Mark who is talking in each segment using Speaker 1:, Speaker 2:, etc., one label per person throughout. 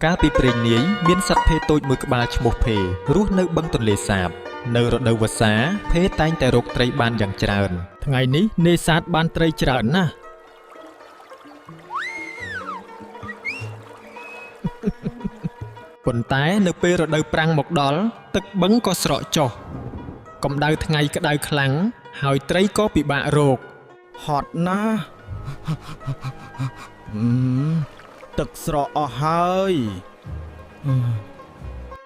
Speaker 1: កាលពីព្រេងនាយមានសត្វភេតូចមួយក្បាលឈ្មោះភេរស់នៅបឹងទន្លេសាបនៅរដូវវស្សាភេតែងតែរកត្រីបានយ៉ាងច្រើនថ្ងៃនេះនេសាទបានត្រីច្រើនណាស់ប៉ុន្តែនៅពេលរដូវប្រាំងមកដល់ទឹកបឹងក៏ស្រកចុះកម្ដៅថ្ងៃក្ដៅខ្លាំងហើយត្រីក៏ពិបាករកហត់ណាស់ទឹកស្រកអស់ហើយ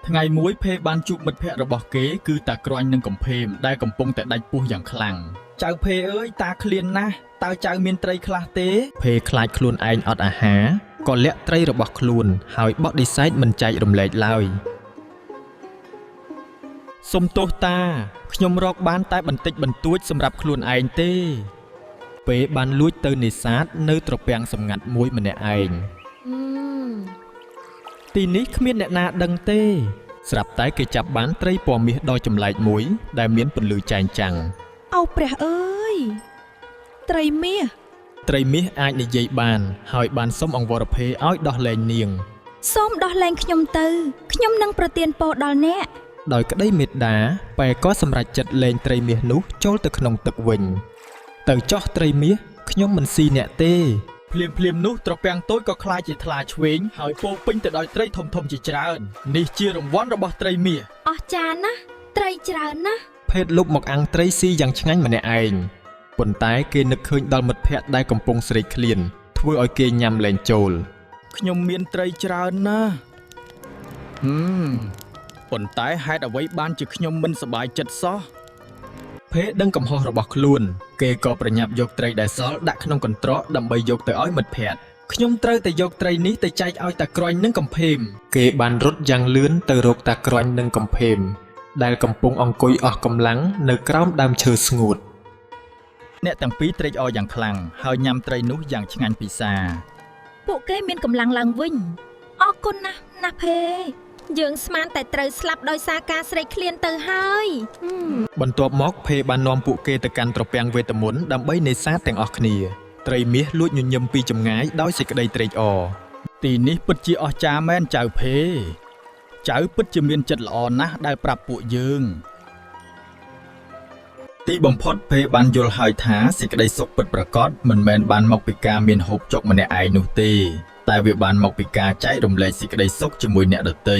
Speaker 1: ថ្ងៃមួយភេបានជួបមិត្តភក្តិរបស់គេគឺតាក្រាញ់និងកំភេមដែលកំពុងតែដាច់ពោះយ៉ាងខ្លាំងចៅភេអើយតាឃ្លានណាស់តើចៅមានត្រីខ្លះទេភេខ្លាចខ្លួនឯងអត់អាហារក៏លាក់ត្រីរបស់ខ្លួនហើយបដិសេធមិនចែករំលែកឡើយសុំទោសតាខ្ញុំរកបានតែបន្តិចបន្តួចសម្រាប់ខ្លួនឯងទេពេលបានលួចទៅនេសាទនៅត្រពាំងសម្ងាត់មួយម្នាក់ឯងទីនេះគ្មានអ្នកណាដឹងទេស្រាប់តែគេចាប់បានត្រីពណ៌មាសដ៏ចម្លែកមួយដែលមានពន្លឺចែងចាំង
Speaker 2: អូព្រះអើយត្រីមាស
Speaker 1: អាចនិយាយបានហើយបានសុំអង្វរភេឲ្យដោះលែងនាង
Speaker 2: សូមដោះលែងខ្ញុំទៅខ្ញុំនឹងប្រទានពរដល់អ្នក
Speaker 1: ដោយក្តីមេត្តាប៉ែក៏សម្រេចចិត្តលែងត្រីមាសនោះចូលទៅក្នុងទឹកវិញទៅចោះត្រីមាសខ្ញុំមិនស៊ីអ្នកទេភ្លាមនោះត្រពាំងតូចក៏ក្លាយជាថ្លាឆ្វេងហើយពោពេញទៅដោយត្រីធំជាច្រើននេះជារង្វាន់របស់ត្រីមាស
Speaker 2: អស្ចារ្យណាស់ត្រីច្រើនណាស់
Speaker 1: ភេទលុបមកអាំងត្រីស៊ីយ៉ាងឆ្ងាញ់ម្នាក់ឯងប៉ុន្តែគេនឹកឃើញដល់មិត្តភក្តិដែលកំពុងស្រេកឃ្លានធ្វើឲ្យគេញ៉ាំលែងចូលខ្ញុំមានត្រីច្រើនណាស់ប៉ុន្តែហេតុអ្វីបានជាខ្ញុំមិនសប្បាយចិត្តសោះភេដឹងកំហុសរបស់ខ្លួនគេក៏ប្រញាប់យកត្រីដែលសល់ដាក់ក្នុងកន្ត្រកដើម្បីយកទៅឲ្យមិត្តភក្តិខ្ញុំត្រូវតែយកត្រីនេះទៅចែកឲ្យតាក្រាញ់និងកំភេមគេបានរត់យ៉ាងលឿនទៅរកតាក្រាញ់និងកំភេមដែលកំពុងអង្គុយអស់កម្លាំងនៅក្រោមដើមឈើស្ងួតអ្នកទាំងពីរត្រេកអរយ៉ាងខ្លាំងហើយញ៉ាំត្រីនោះយ៉ាងឆ្ងាញ់ពិសា
Speaker 2: ពួកគេមានកម្លាំងឡើងវិញអរគុណណាស់ភេយើងស្មានតែត្រូវស្លាប់ដោយសារការស្រេកឃ្លានទៅហើយ
Speaker 1: បន្ទាប់មកភេបាននាំពួកគេទៅកាន់ត្រពាំងវេទមន្តដើម្បីនេសាទទាំងអស់គ្នាត្រីមាសលួចញញឹមពីចម្ងាយដោយសេចក្តីត្រេកអរទីនេះពិតជាអស្ចារ្យមែនចៅភេចៅពិតជាមានចិត្តល្អណាស់ដែលប្រាប់ពួកយើងទីបំផុតភេបានយល់ហើយថាសេចក្តីសុខពិតប្រាកដមិនមែនបានមកពីការមានហូបចុកម្នាក់ឯងនោះទេតែវាបានមកពីការចែករំលែកសេចក្តីសុខជាមួយអ្នកដទៃ